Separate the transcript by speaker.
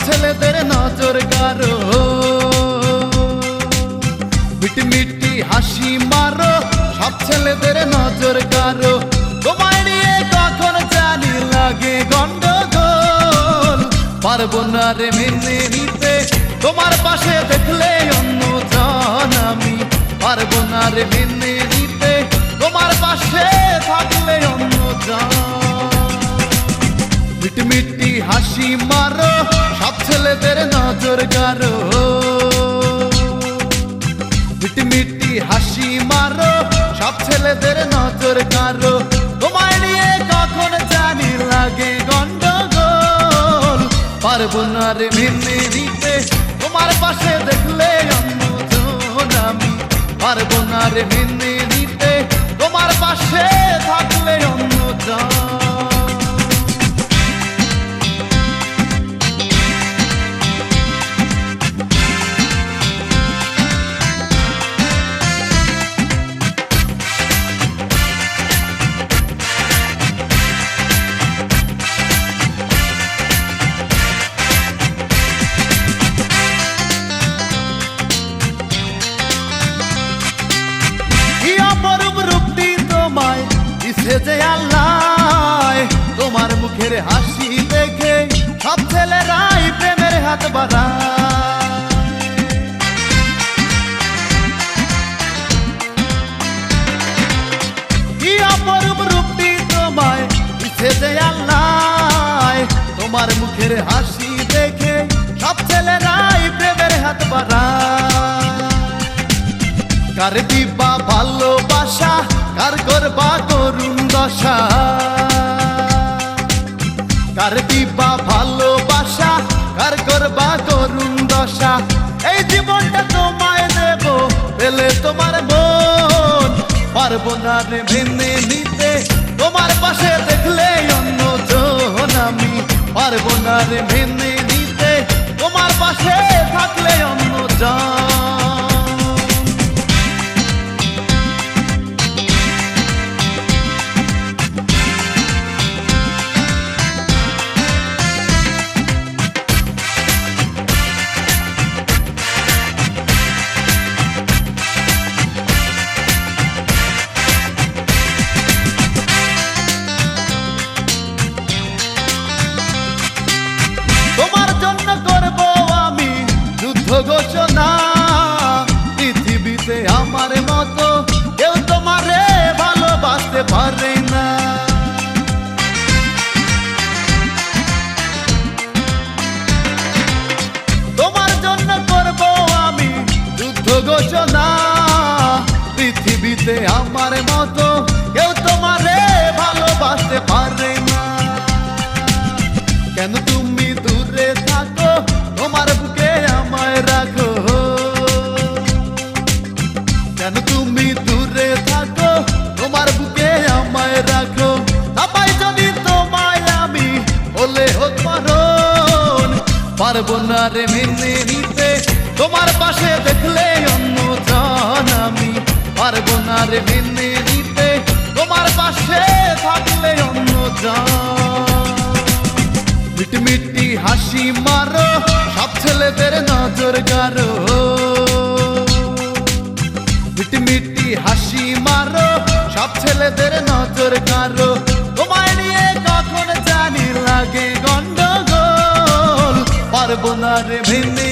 Speaker 1: ছেলেদের নজর কারো, মিটমিটি হাসি মারো, সব ছেলেদের নজর কারো। তোমায় নিয়ে কখন জানি লাগে গন্ডগোল, পারবো না রে মেনে নিতে তোমার পাশে দেখলে অন্য জন আমি, পারবো না রে মেনে নিতে তোমার পাশে থাকলে অন্য জন। মিটমিটি হাসি মারো, সব ছেলেদের নজর কারো, মিটমিটি হাসি মারো, সব ছেলেদের নজর কারো। তোমায় নিয়ে কখন জানি লাগে গন্ডগোল, পারবো না রে মেনে নিতে তোমার পাশে দেখলে অন্য জন আমি, পারবো না রে মেনে নিতে তোমার পাশে থাকলে অন্য জন। যে আল্লাহ তোমার মুখের হাসি দেখে সব ছেলেরাই প্রেমের হাত বাড়ায়। কি অপরূপ রূপটি তোমায় দিছে যে আল্লাহ, তোমার মুখের হাসি দেখে সব ছেলেরাই প্রেমের হাত বাড়ায়। কার দিবা ভালোবাসা, কার করবা করুণ দশা, কার দিবা ভালোবাসা, কার করবা করুণ দশা। এই জীবনটা তোমায় দেব পেলে তোমার মন, পারবো না রে মেনে নিতে তোমার পাশে দেখলে অন্য জন আমি, পারবো না রে মেনে নিতে তোমার পাশে থাকলে অন্য জন। ঘোষণা পৃথিবীতে আমার মতো কেউ তোমারে ভালোবাসতে পারে না। তোমার জন্য করব আমি যুদ্ধ ঘোষণা, পৃথিবীতে আমার মতো কেউ তোমারে ভালোবাসতে পারে না। কেন তুমি দূরে থাকো, তোমার বুকে আমায় রাখো, কেন তুমি দূরে থাকো, তোমার বুকে আমায় রাখো। তাই যদি তোমায় আমি বলে হোক মরণ, পারবো না রে মেনে নিতে তোমার পাশে দেখলে অন্য জন আমি, পারবো না রে মেনে নিতে তোমার পাশে থাকলে অন্য জন। মিটমিটি হাসি মারো, সব ছেলেদের নজর কারো, মিটমিটি হাসি মারো, সব ছেলেদের নজর কারো। তোমায় নিয়ে কখন জানি লাগে গন্ডগোল, পারবো না রে মেনে